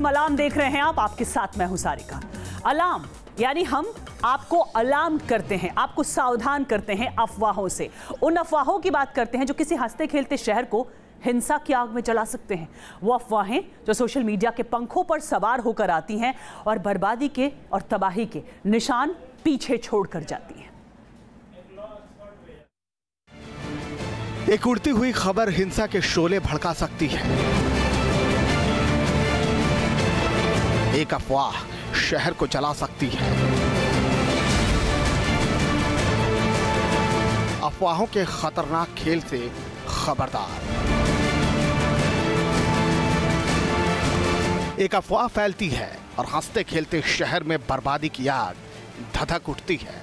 कार्यक्रम अलार्म देख रहे हैं आप, आपके साथ मैं हूं सारिका। अलार्म यानी हम आपको अलार्म करते हैं, आपको सावधान करते हैं अफवाहों से। उन अफवाहों की बात करते हैं जो किसी हंसते खेलते शहर को हिंसा की आग में जला सकते हैं। वो अफवाहें जो सोशल मीडिया के पंखों पर सवार होकर आती हैं और बर्बादी के और तबाही के निशान पीछे छोड़कर जाती हैं। एक उड़ती हुई खबर हिंसा के शोले भड़का सकती है। एक अफवाह शहर को जला सकती है। अफवाहों के खतरनाक खेल से खबरदार। एक अफवाह फैलती है और हंसते खेलते शहर में बर्बादी की आग धधक उठती है।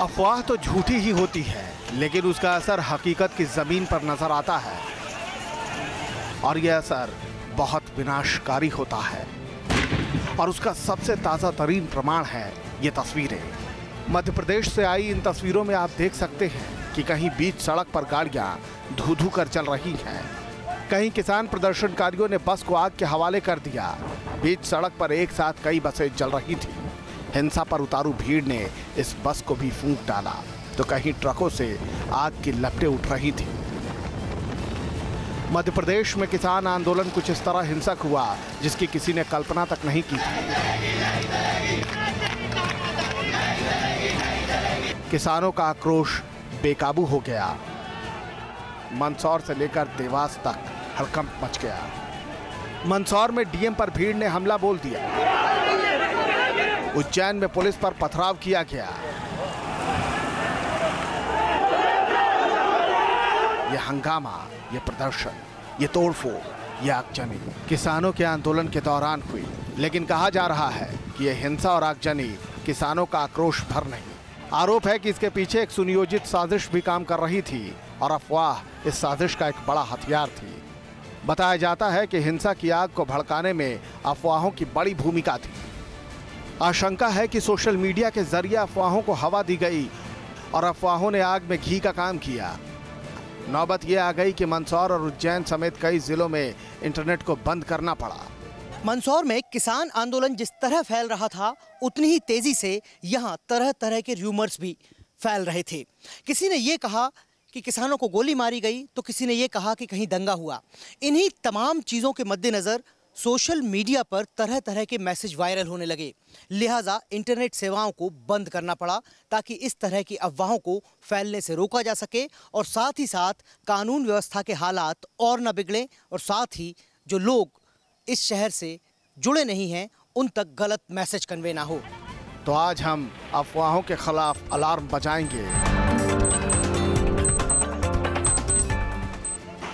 अफवाह तो झूठी ही होती है, लेकिन उसका असर हकीकत की जमीन पर नजर आता है और यह असर बहुत विनाशकारी होता है। और उसका सबसे ताजा तरीन प्रमाण है ये तस्वीरें। मध्य प्रदेश से आई इन तस्वीरों में आप देख सकते हैं कि कहीं बीच सड़क पर गाड़ियां धू धू कर चल रही हैं, कहीं किसान प्रदर्शनकारियों ने बस को आग के हवाले कर दिया। बीच सड़क पर एक साथ कई बसें चल रही थी। हिंसा पर उतारू भीड़ ने इस बस को भी फूंक डाला, तो कहीं ट्रकों से आग की लपटें उठ रही थी। मध्य प्रदेश में किसान आंदोलन कुछ इस तरह हिंसक हुआ जिसकी किसी ने कल्पना तक नहीं की थी। किसानों का आक्रोश बेकाबू हो गया। मंदसौर से लेकर देवास तक हड़कंप मच गया। मंदसौर में डीएम पर भीड़ ने हमला बोल दिया। उज्जैन में पुलिस पर पथराव किया गया। यह हंगामा, यह प्रदर्शन, यह तोड़फोड़, यह आगजनी किसानों के आंदोलन के दौरान हुई, लेकिन कहा जा रहा है कि यह हिंसा और आगजनी किसानों का आक्रोश भर नहीं। आरोप है कि इसके पीछे एक सुनियोजित साजिश भी काम कर रही थी और अफवाह इस साजिश का एक बड़ा हथियार थी। बताया जाता है कि हिंसा की आग को भड़काने में अफवाहों की बड़ी भूमिका थी। आशंका है कि सोशल मीडिया के जरिए अफवाहों को हवा दी गई और अफवाहों ने आग में घी का काम किया। नौबत यह आ गई कि मंदसौर और उज्जैन समेत कई जिलों में इंटरनेट को बंद करना पड़ा। मंदसौर में किसान आंदोलन जिस तरह फैल रहा था, उतनी ही तेजी से यहाँ तरह तरह के र्यूमर्स भी फैल रहे थे। किसी ने ये कहा कि किसानों को गोली मारी गई, तो किसी ने ये कहा कि कहीं दंगा हुआ। इन्हीं तमाम चीज़ों के मद्देनज़र सोशल मीडिया पर तरह तरह के मैसेज वायरल होने लगे। लिहाजा इंटरनेट सेवाओं को बंद करना पड़ा ताकि इस तरह की अफवाहों को फैलने से रोका जा सके और साथ ही साथ कानून व्यवस्था के हालात और न बिगड़ें और साथ ही जो लोग इस शहर से जुड़े नहीं हैं उन तक गलत मैसेज कन्वे ना हो। तो आज हम अफवाहों के खिलाफ अलार्म बजाएंगे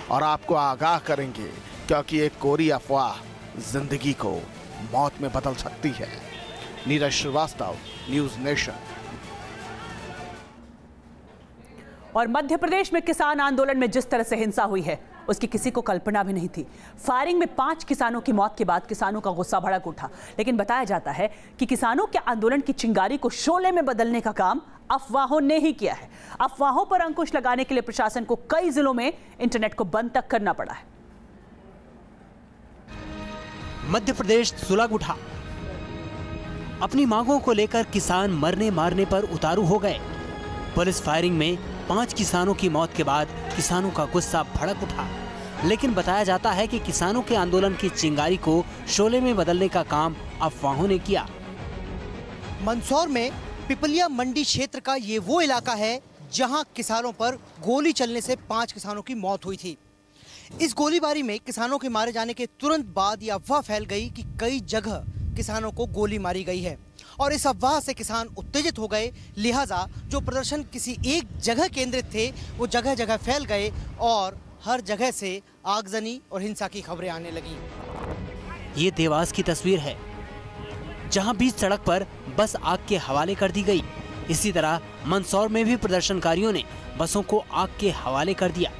और आपको आगाह करेंगे, क्योंकि एक कोरी अफवाह जिंदगी को मौत में बदल सकती है। Neeraj Srivastava, News Nation. और मध्य प्रदेश में किसान आंदोलन में जिस तरह से हिंसा हुई है उसकी किसी को कल्पना भी नहीं थी। फायरिंग में 5 किसानों की मौत के बाद किसानों का गुस्सा भड़क उठा, लेकिन बताया जाता है कि किसानों के आंदोलन की चिंगारी को शोले में बदलने का काम अफवाहों ने ही किया है। अफवाहों पर अंकुश लगाने के लिए प्रशासन को कई जिलों में इंटरनेट को बंद तक करना पड़ा है। मध्य प्रदेश सुलग उठा। अपनी मांगों को लेकर किसान मरने मारने पर उतारू हो गए। पुलिस फायरिंग में 5 किसानों की मौत के बाद किसानों का गुस्सा भड़क उठा, लेकिन बताया जाता है कि किसानों के आंदोलन की चिंगारी को शोले में बदलने का काम अफवाहों ने किया। मंदसौर में पिपलिया मंडी क्षेत्र का ये वो इलाका है जहां किसानों पर गोली चलने से 5 किसानों की मौत हुई थी। इस गोलीबारी में किसानों के मारे जाने के तुरंत बाद ये अफवाह फैल गई कि कई जगह किसानों को गोली मारी गई है और इस अफवाह से किसान उत्तेजित हो गए। लिहाजा जो प्रदर्शन किसी एक जगह केंद्रित थे वो जगह जगह फैल गए और हर जगह से आगजनी और हिंसा की खबरें आने लगी। ये देवास की तस्वीर है जहां बीच सड़क पर बस आग के हवाले कर दी गई। इसी तरह मंदसौर में भी प्रदर्शनकारियों ने बसों को आग के हवाले कर दिया।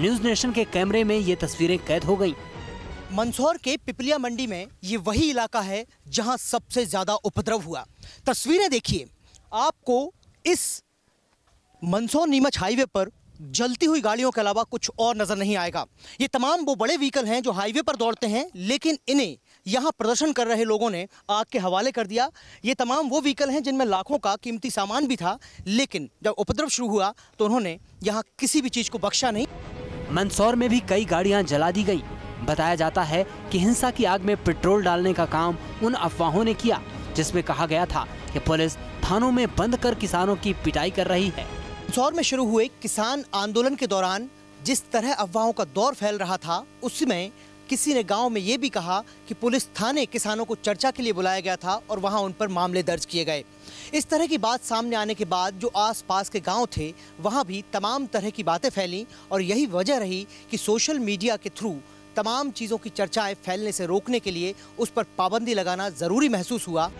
न्यूज़ नेशन के कैमरे में ये तस्वीरें कैद हो गईं। मंदसौर के पिपलिया मंडी में ये वही इलाका है जहां सबसे ज्यादा उपद्रव हुआ। तस्वीरें देखिए, आपको इस मंदसौर नीमच हाईवे पर जलती हुई गाड़ियों के अलावा कुछ और नजर नहीं आएगा। ये तमाम वो बड़े व्हीकल हैं जो हाईवे पर दौड़ते हैं, लेकिन इन्हें यहाँ प्रदर्शन कर रहे लोगों ने आग के हवाले कर दिया। ये तमाम वो व्हीकल हैं जिनमें लाखों का कीमती सामान भी था, लेकिन जब उपद्रव शुरू हुआ तो उन्होंने यहाँ किसी भी चीज को बख्शा नहीं। मंदसौर में भी कई गाड़ियां जला दी गई। बताया जाता है कि हिंसा की आग में पेट्रोल डालने का काम उन अफवाहों ने किया जिसमें कहा गया था कि पुलिस थानों में बंद कर किसानों की पिटाई कर रही है। मंदसौर में शुरू हुए किसान आंदोलन के दौरान जिस तरह अफवाहों का दौर फैल रहा था, उसमें किसी ने गांव में ये भी कहा कि पुलिस थाने किसानों को चर्चा के लिए बुलाया गया था और वहां उन पर मामले दर्ज किए गए। इस तरह की बात सामने आने के बाद जो आसपास के गांव थे वहां भी तमाम तरह की बातें फैलीं और यही वजह रही कि सोशल मीडिया के थ्रू तमाम चीज़ों की चर्चाएं फैलने से रोकने के लिए उस पर पाबंदी लगाना ज़रूरी महसूस हुआ।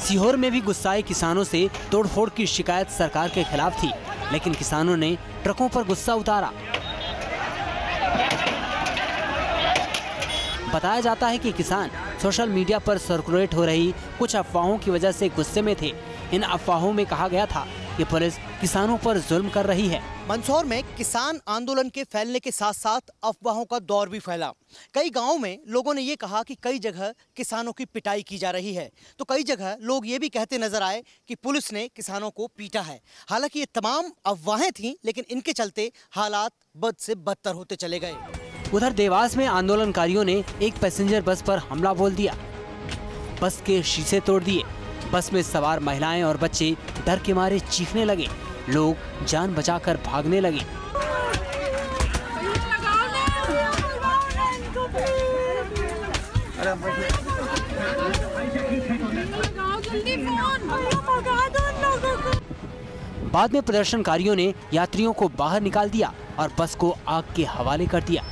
सीहोर में भी गुस्साए किसानों से तोड़फोड़ की शिकायत सरकार के खिलाफ थी, लेकिन किसानों ने ट्रकों पर गुस्सा उतारा। बताया जाता है कि किसान सोशल मीडिया पर सर्कुलेट हो रही कुछ अफवाहों की वजह से गुस्से में थे। इन अफवाहों में कहा गया था कि पुलिस किसानों पर जुल्म कर रही है। मंदसौर में किसान आंदोलन के फैलने के साथ साथ अफवाहों का दौर भी फैला। कई गांवों में लोगों ने ये कहा कि कई जगह किसानों की पिटाई की जा रही है, तो कई जगह लोग ये भी कहते नजर आए कि पुलिस ने किसानों को पीटा है। हालांकि ये तमाम अफवाहें थीं, लेकिन इनके चलते हालात बद से बदतर होते चले गए। उधर देवास में आंदोलनकारियों ने एक पैसेंजर बस पर हमला बोल दिया। बस के शीशे तोड़ दिए। बस में सवार महिलाएं और बच्चे डर के मारे चीखने लगे। लोग जान बचाकर भागने लगे। बाद में प्रदर्शनकारियों ने यात्रियों को बाहर निकाल दिया और बस को आग के हवाले कर दिया।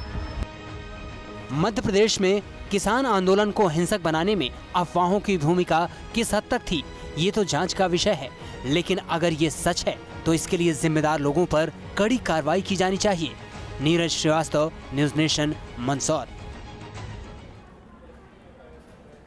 मध्य प्रदेश में किसान आंदोलन को हिंसक बनाने में अफवाहों की भूमिका किस हद तक थी, ये तो जांच का विषय है। लेकिन अगर ये सच है तो इसके लिए जिम्मेदार लोगों पर कड़ी कार्रवाई की जानी चाहिए। Neeraj Srivastava, News Nation, Mandsaur.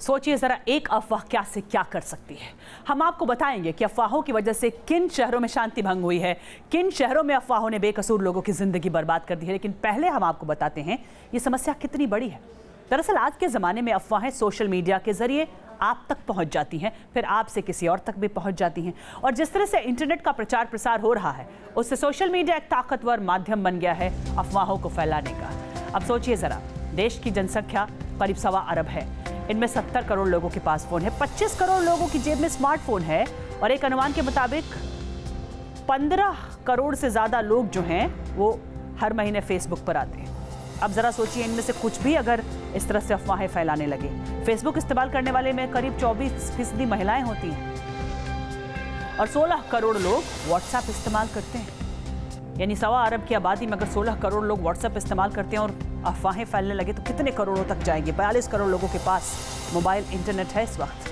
सोचिए जरा, एक अफवाह क्या से क्या कर सकती है। हम आपको बताएंगे कि अफवाहों की वजह से किन शहरों में शांति भंग हुई है, किन शहरों में अफवाहों ने बेकसूर लोगों की जिंदगी बर्बाद कर दी है। लेकिन पहले हम आपको बताते हैं ये समस्या कितनी बड़ी है। दरअसल आज के ज़माने में अफवाहें सोशल मीडिया के जरिए आप तक पहुंच जाती हैं, फिर आपसे किसी और तक भी पहुंच जाती हैं। और जिस तरह से इंटरनेट का प्रचार प्रसार हो रहा है, उससे सोशल मीडिया एक ताकतवर माध्यम बन गया है अफवाहों को फैलाने का। अब सोचिए ज़रा, देश की जनसंख्या करीब 1.25 अरब है। इनमें 70 करोड़ लोगों के पास फ़ोन है, 25 करोड़ लोगों की जेब में स्मार्टफोन है और एक अनुमान के मुताबिक 15 करोड़ से ज़्यादा लोग जो हैं वो हर महीने फेसबुक पर आते हैं। अब ज़रा सोचिए, इनमें से कुछ भी अगर इस तरह से अफवाहें फैलाने लगे। फेसबुक इस्तेमाल करने वाले में करीब 24% महिलाएं होती हैं और 16 करोड़ लोग व्हाट्सएप इस्तेमाल करते हैं। यानी 1.25 अरब की आबादी में अगर 16 करोड़ लोग व्हाट्सएप इस्तेमाल करते हैं और अफवाहें फैलने लगे तो कितने करोड़ों तक जाएंगे। 42 करोड़ लोगों के पास मोबाइल इंटरनेट है इस वक्त।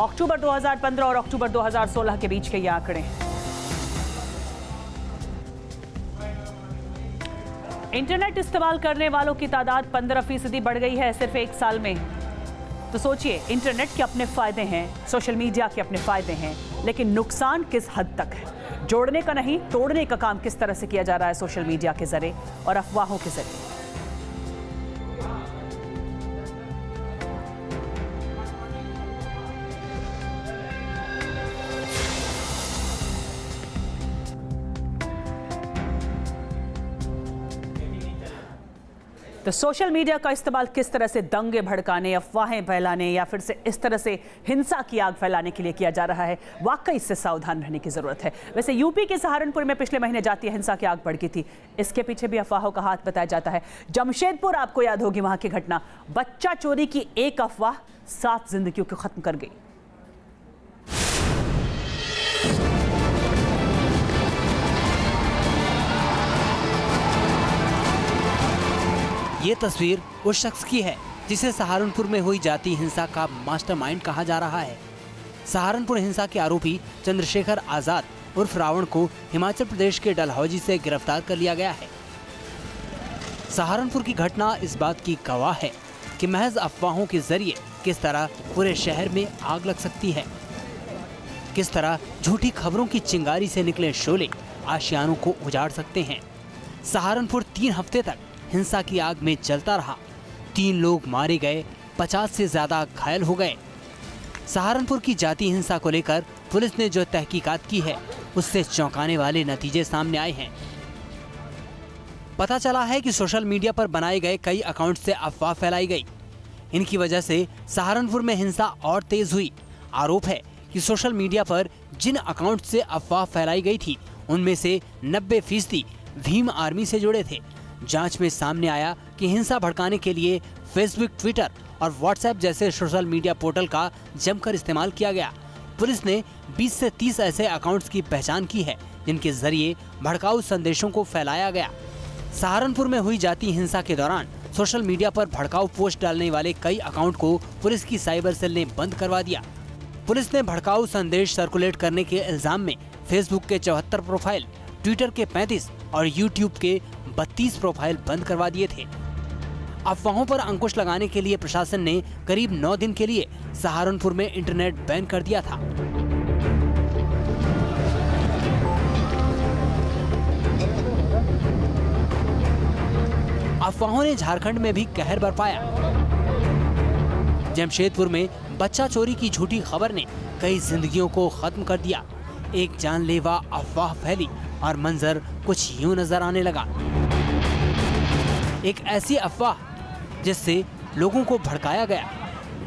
अक्टूबर 2015 और अक्टूबर 2016 के बीच के ये आंकड़े हैं। इंटरनेट इस्तेमाल करने वालों की तादाद 15% बढ़ गई है सिर्फ एक साल में। तो सोचिए, इंटरनेट के अपने फायदे हैं, सोशल मीडिया के अपने फायदे हैं, लेकिन नुकसान किस हद तक है। जोड़ने का नहीं, तोड़ने का काम किस तरह से किया जा रहा है सोशल मीडिया के जरिए और अफवाहों के जरिए। तो सोशल मीडिया का इस्तेमाल किस तरह से दंगे भड़काने, अफवाहें फैलाने या फिर से इस तरह से हिंसा की आग फैलाने के लिए किया जा रहा है, वाकई इससे सावधान रहने की जरूरत है। वैसे यूपी के सहारनपुर में पिछले महीने जातीय हिंसा की आग भड़की थी। इसके पीछे भी अफवाहों का हाथ बताया जाता है। जमशेदपुर, आपको याद होगी वहां की घटना। बच्चा चोरी की एक अफवाह 7 जिंदगियों को खत्म कर गई। ये तस्वीर उस शख्स की है जिसे सहारनपुर में हुई जातीय हिंसा का मास्टरमाइंड कहा जा रहा है। सहारनपुर हिंसा के आरोपी चंद्रशेखर आजाद उर्फ रावण को हिमाचल प्रदेश के डलहौजी से गिरफ्तार कर लिया गया है। सहारनपुर की घटना इस बात की गवाह है कि महज अफवाहों के जरिए किस तरह पूरे शहर में आग लग सकती है, किस तरह झूठी खबरों की चिंगारी से निकले शोले आशियानों को उजाड़ सकते हैं। सहारनपुर 3 हफ्ते तक हिंसा की आग में जलता रहा 3 लोग मारे गए, 50 से ज्यादा घायल हो गए। सहारनपुर की जाति हिंसा को लेकर पुलिस ने जो तहकीकात की है उससे चौंकाने वाले नतीजे सामने आए हैं। पता चला है कि सोशल मीडिया पर बनाए गए कई अकाउंट से अफवाह फैलाई गई। इनकी वजह से सहारनपुर में हिंसा और तेज हुई। आरोप है कि सोशल मीडिया पर जिन अकाउंट से अफवाह फैलाई गई थी उनमें से 90% भीम आर्मी से जुड़े थे। जांच में सामने आया कि हिंसा भड़काने के लिए फेसबुक, ट्विटर और व्हाट्सएप जैसे सोशल मीडिया पोर्टल का जमकर इस्तेमाल किया गया। पुलिस ने 20 से 30 ऐसे अकाउंट्स की पहचान की है जिनके जरिए भड़काऊ संदेशों को फैलाया गया। सहारनपुर में हुई जाति हिंसा के दौरान सोशल मीडिया पर भड़काऊ पोस्ट डालने वाले कई अकाउंट को पुलिस की साइबर सेल ने बंद करवा दिया। पुलिस ने भड़काऊ संदेश सर्कुलेट करने के इल्जाम में फेसबुक के 74 प्रोफाइल, ट्विटर के 35 और यूट्यूब के 32 प्रोफाइल बंद करवा दिए थे। अफवाहों पर अंकुश लगाने के लिए प्रशासन ने करीब 9 दिन के लिए सहारनपुर में इंटरनेट बैन कर दिया था। अफवाहों ने झारखंड में भी कहर बरपाया। जमशेदपुर में बच्चा चोरी की झूठी खबर ने कई जिंदगियों को खत्म कर दिया। एक जानलेवा अफवाह फैली और मंजर कुछ यूं नजर आने लगा। एक ऐसी अफवाह जिससे लोगों को भड़काया गया,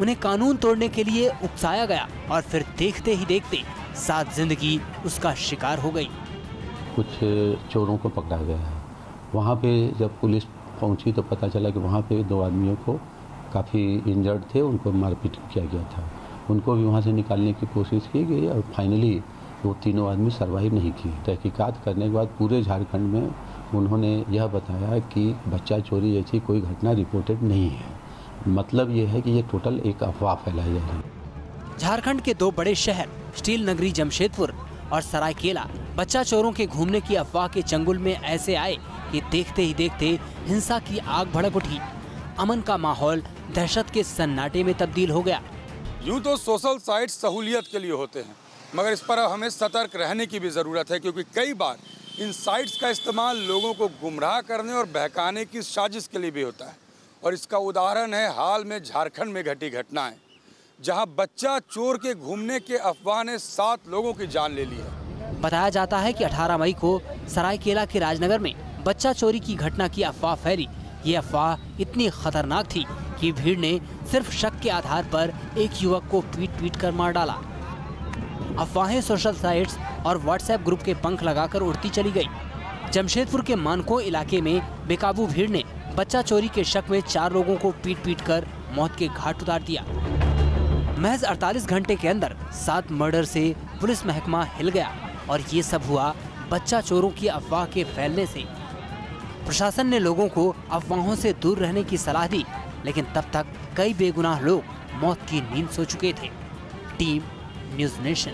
उन्हें कानून तोड़ने के लिए उकसाया गया और फिर देखते ही देखते 7 जिंदगी उसका शिकार हो गई। कुछ चोरों को पकड़ा गया है। वहाँ पे जब पुलिस पहुंची तो पता चला कि वहाँ पे 2 आदमियों को काफ़ी इंजर्ड थे, उनको मारपीट किया गया था। उनको भी वहाँ से निकालने की कोशिश की गई और फाइनली वो तीनों आदमी सर्वाइव नहीं किए। तहकीकात करने के बाद पूरे झारखंड में उन्होंने यह बताया कि बच्चा चोरी जैसी कोई घटना रिपोर्टेड नहीं है। मतलब ये है कि ये टोटल एक अफवाह फैलाई जा रही है। झारखंड के 2 बड़े शहर स्टील नगरी जमशेदपुर और सरायकेला बच्चा चोरों के घूमने की अफवाह के चंगुल में ऐसे आए कि देखते ही देखते हिंसा की आग भड़क उठी। अमन का माहौल दहशत के सन्नाटे में तब्दील हो गया। यूँ तो सोशल साइट सहूलियत के लिए होते हैं, मगर इस पर हमें सतर्क रहने की भी ज़रूरत है, क्योंकि कई बार इन साइट्स का इस्तेमाल लोगों को गुमराह करने और बहकाने की साजिश के लिए भी होता है। और इसका उदाहरण है हाल में झारखंड में घटी घटनाएं, जहां बच्चा चोर के घूमने के अफवाह ने 7 लोगों की जान ले ली है। बताया जाता है कि 18 मई को सरायकेला के राजनगर में बच्चा चोरी की घटना की अफवाह फैली। ये अफवाह इतनी खतरनाक थी कि भीड़ ने सिर्फ शक के आधार पर एक युवक को पीट कर मार डाला। अफवाहें सोशल साइट्स और व्हाट्सएप ग्रुप के पंख लगाकर उड़ती चली गई। जमशेदपुर के मानको इलाके में बेकाबू भीड़ ने बच्चा चोरी के शक में 4 लोगों को पीट कर मौत के घाट उतार दिया। महज 48 घंटे के अंदर 7 मर्डर से पुलिस महकमा हिल गया और ये सब हुआ बच्चा चोरों की अफवाह के फैलने से। प्रशासन ने लोगों को अफवाहों से दूर रहने की सलाह दी, लेकिन तब तक कई बेगुनाह लोग मौत की नींद सो चुके थे। Team news nation.